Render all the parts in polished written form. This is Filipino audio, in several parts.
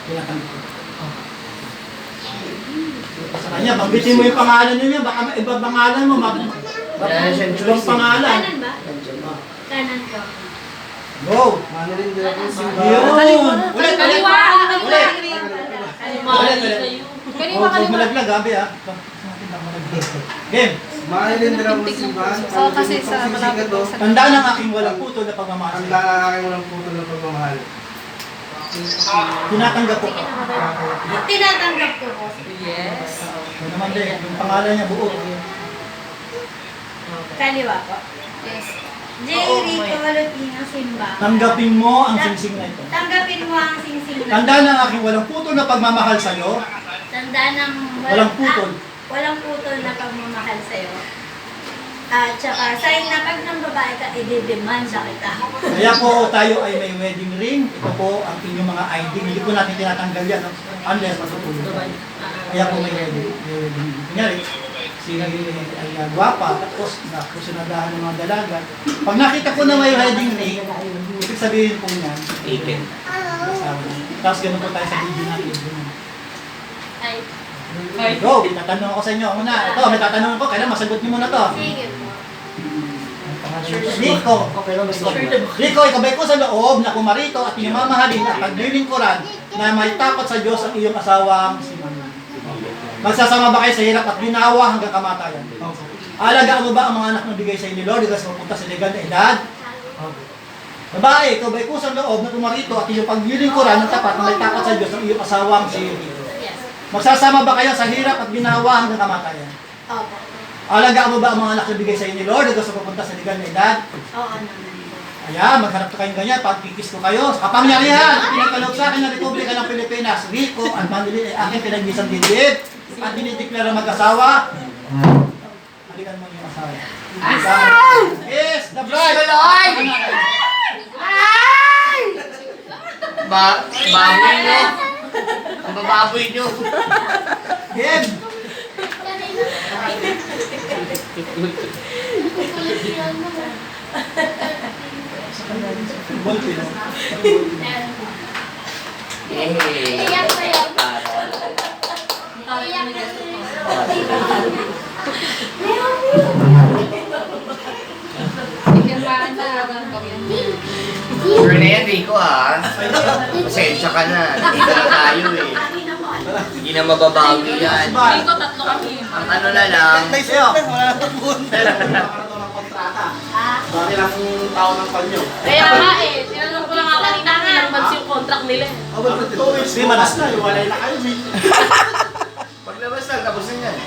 Tinatanggap ko. Sa kanya, banggitin mo yung pangalan niya, baka iba pangalan mo, ibang pangalan. Kanan ba? Kanan ko. Go! Manilin din ako si Yun! Ulit! Kaliwa! Ulit! Kaliwa, Huwag malaglag, gabi ha. Game! Manilin din ako si Van. Oo, kasi sa malapit to. sa... Tandaan ng aking walang puto na pagmamahal. Ang lalaki mo ng puto ng pagmamahal. Tinatanggap ko. Tinatanggap ko. Yes. Ano naman din, yung pangalan niya buo. Kaliwa po. Yes. J. Rico Lupino Simba. Tanggapin mo ang singsing na ito. Tanggapin mo ang singsing na. Tandaan ng aking walang puto na pagmamahal sa'yo. Tandaan ng Walang putol. Walang putol na pagmamahal sa'yo. At saka, sign na pag ng babae ka, i-demanda kita. Kaya po tayo ay may wedding ring. Ito po ang inyong mga ID. Hindi po natin tinatanggal yan. No? Unless matutulog tayo. Kaya po may wedding ring. Kunyari, si ay gwapa, tapos nakusunadahan ng mga dalaga. Pag nakita ko na may wedding ring, ibig sabihin po niyan, taken. Tapos ganun po tayo sa video natin. Ay, Go! Tatanong ako sa inyo muna. Ito, may tatanong ko. Kailan masagot niyo muna to. sige po. Rico, Rico, ikabay ko sa loob na pumarito at pinamamahalin at paglilingkuran na may takot sa Diyos ang iyong asawang si Manuel. Magsasama ba kayo sa hirap at ginawa hanggang kamatayan? Alagaan mo ba ang mga anak na bigay sa inyo, Lord, hanggang sa mapunta sa legal na edad? Babae, ikabay ko sa loob na pumarito at iyong paglilingkuran ng tapat na may takot sa Diyos ang iyong asawang si Rico. Yes. Magsasama ba kayo sa hirap at ginawa hanggang kamatayan? Opo. Alagaan mo ba ang mga anak na bigay sa inyo, Lord, hanggang sa mapunta sa legal na edad? Oo naman. Ayan, magharap ko kayong ganyan, pagkikis ko kayo. Sa kapangyarihan, pinagkalog sa akin ng Republika ng Pilipinas, Rico at Manilin ay aking pinag-isang dibdib at dinideklara mag-asawa. Halikan mo yung asawa. Yes, the bride! Baboy nyo. Ang bababoy nyo. Game! Football, Pino. Iyak ko yun. Iyak Sure na yan, Rico ha. Pasensya ka na. Nandito na tayo eh. Hindi na mababawi yan. Rico, tatlo kami. Ang ano na lang. Tayo sa'yo. Bakit lang tao ng panyo? Kaya nga eh, tinanong ko lang ako kanina kung ilang months yung contract nila. Hindi, manas na. Iwalay na kayo, eh. Paglabas lang, tapos na yan.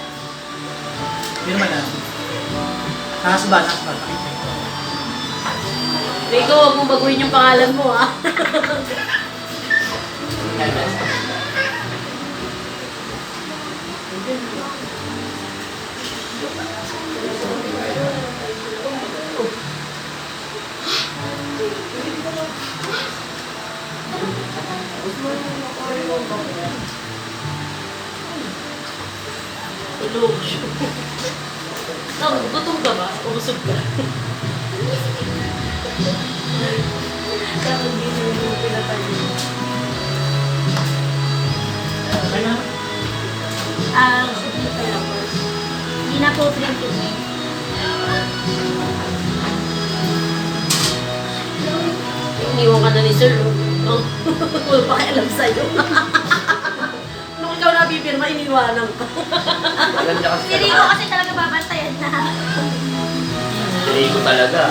Hindi naman na. Nakasba. Rico, huwag mong baguhin yung pangalan mo ah. Tulog siya. Gutom ka ba? O busog ka? Dapat hindi mo pinatayo. sige pa lang po. Hindi na po drink yun eh. Iniwan ka na ni Sir. Oh. Wala pa kaialam sa'yo. Nung ikaw nabibirma, iniwanan ka. Maganda kasi Si Rico kasi talaga babantayan na. Rico talaga.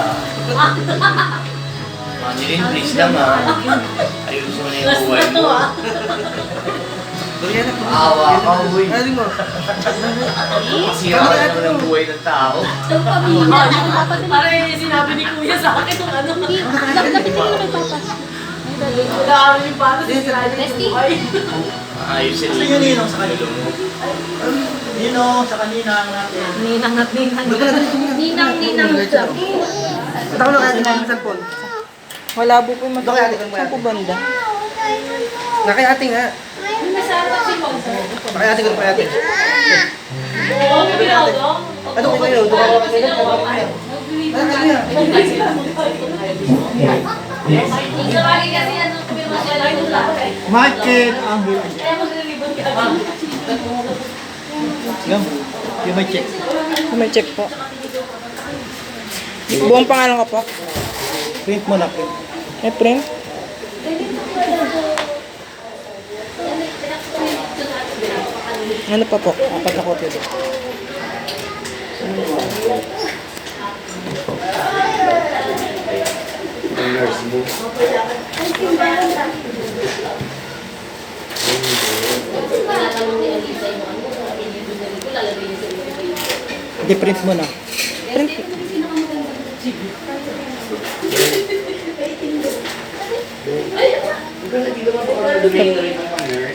Manilin, please lang ha. Ayusin mo na yung buhay Last na to mo. ah. Awa ka, uy. Ano mo? Masira ka naman ang buhay ng tao. Parang sinabi ni Kuya sa akin nung ano. Lapitin mo nagpapas. Nag-aaral yung paano sisirain yung buhay. Ayusin Gusto nyo ninong sa kanila? Ninong sa kanina natin. Ninang at ninang. Ninang lang. Ba't ako nakakita ng cellphone? Malabo po yung mata. Doon kaya ating Saan po banda? Nakayate nga. Nakayate ko, nakayate. Oo, pinagawa. Ano ko kayo? Doon ako kayo. Sa bagay kasi ano, kumirma siya lang yung lahat. Michael Angel. Yan. Yung may check. May check po. Buong pangalan ko po. Print mo na, print. Print. Ano pa po? Apat na kopya doon. Hindi, print mo na. Print.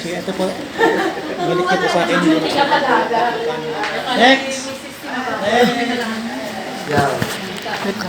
Sige, ito po. Balik ka po sa akin. Next! Next!